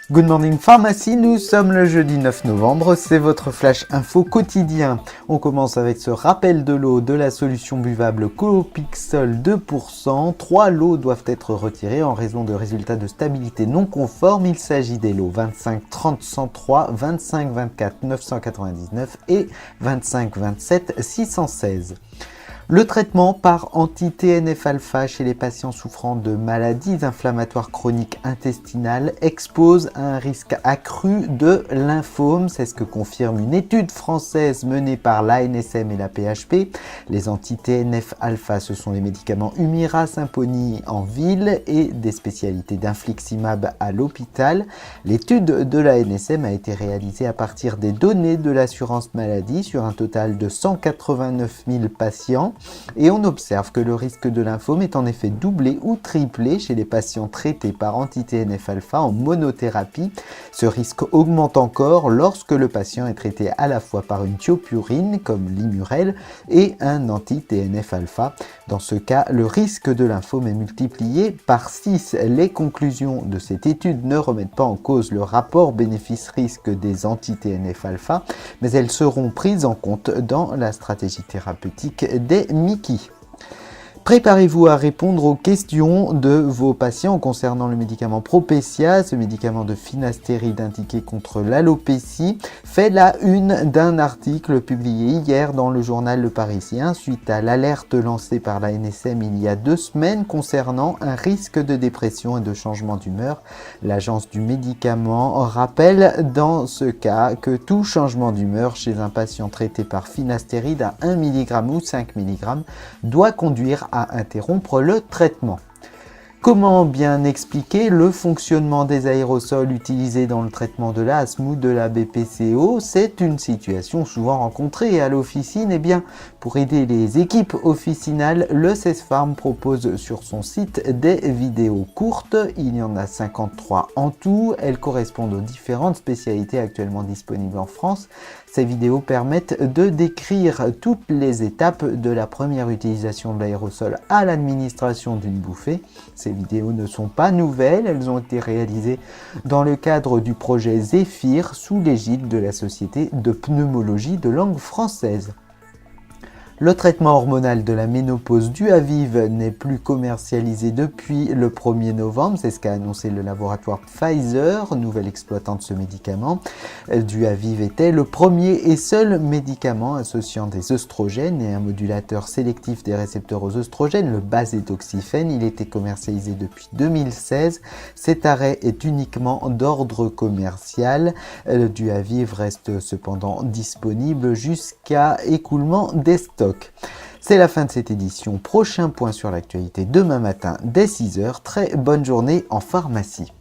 Good Morning Pharmacie, nous sommes le jeudi 9 novembre, c'est votre flash info quotidien. On commence avec ce rappel de l'eau de la solution buvable Colopixol 2%. 3 lots doivent être retirés en raison de résultats de stabilité non conformes. Il s'agit des lots 25 30 103, 25 24 999 et 25 27 616. Le traitement par anti-TNF-alpha chez les patients souffrant de maladies inflammatoires chroniques intestinales expose à un risque accru de lymphome. C'est ce que confirme une étude française menée par l'ANSM et la PHP. Les anti-TNF-alpha, ce sont les médicaments Humira, Simponi en ville et des spécialités d'infliximab à l'hôpital. L'étude de l'ANSM a été réalisée à partir des données de l'assurance maladie sur un total de 189 000 patients. Et on observe que le risque de lymphome est en effet doublé ou triplé chez les patients traités par anti-TNF-alpha en monothérapie. Ce risque augmente encore lorsque le patient est traité à la fois par une thiopurine comme l'Immurel et un anti-TNF-alpha. Dans ce cas, le risque de lymphome est multiplié par 6. Les conclusions de cette étude ne remettent pas en cause le rapport bénéfice-risque des anti-TNF-alpha, mais elles seront prises en compte dans la stratégie thérapeutique des Mickey. Préparez-vous à répondre aux questions de vos patients concernant le médicament Propecia. Ce médicament de finastéride indiqué contre l'alopécie fait la une d'un article publié hier dans le journal Le Parisien suite à l'alerte lancée par la NSM il y a 2 semaines concernant un risque de dépression et de changement d'humeur. L'agence du médicament rappelle dans ce cas que tout changement d'humeur chez un patient traité par finastéride à 1 mg ou 5 mg doit conduire à interrompre le traitement. Comment bien expliquer le fonctionnement des aérosols utilisés dans le traitement de l'asthme ou de la BPCO? C'est une situation souvent rencontrée à l'officine. Eh bien, pour aider les équipes officinales, le CESPharm propose sur son site des vidéos courtes. Il y en a 53 en tout. Elles correspondent aux différentes spécialités actuellement disponibles en France. Ces vidéos permettent de décrire toutes les étapes de la première utilisation de l'aérosol à l'administration d'une bouffée. Ces vidéos ne sont pas nouvelles, elles ont été réalisées dans le cadre du projet Zéphyr sous l'égide de la Société de pneumologie de langue française. Le traitement hormonal de la ménopause Duaviv n'est plus commercialisé depuis le 1er novembre, c'est ce qu'a annoncé le laboratoire Pfizer, nouvel exploitant de ce médicament. Duaviv était le premier et seul médicament associant des œstrogènes et un modulateur sélectif des récepteurs aux œstrogènes, le basédoxyphène. Il était commercialisé depuis 2016. Cet arrêt est uniquement d'ordre commercial. Le Duaviv reste cependant disponible jusqu'à écoulement des stocks. C'est la fin de cette édition. Prochain point sur l'actualité demain matin dès 6h. Très bonne journée en pharmacie.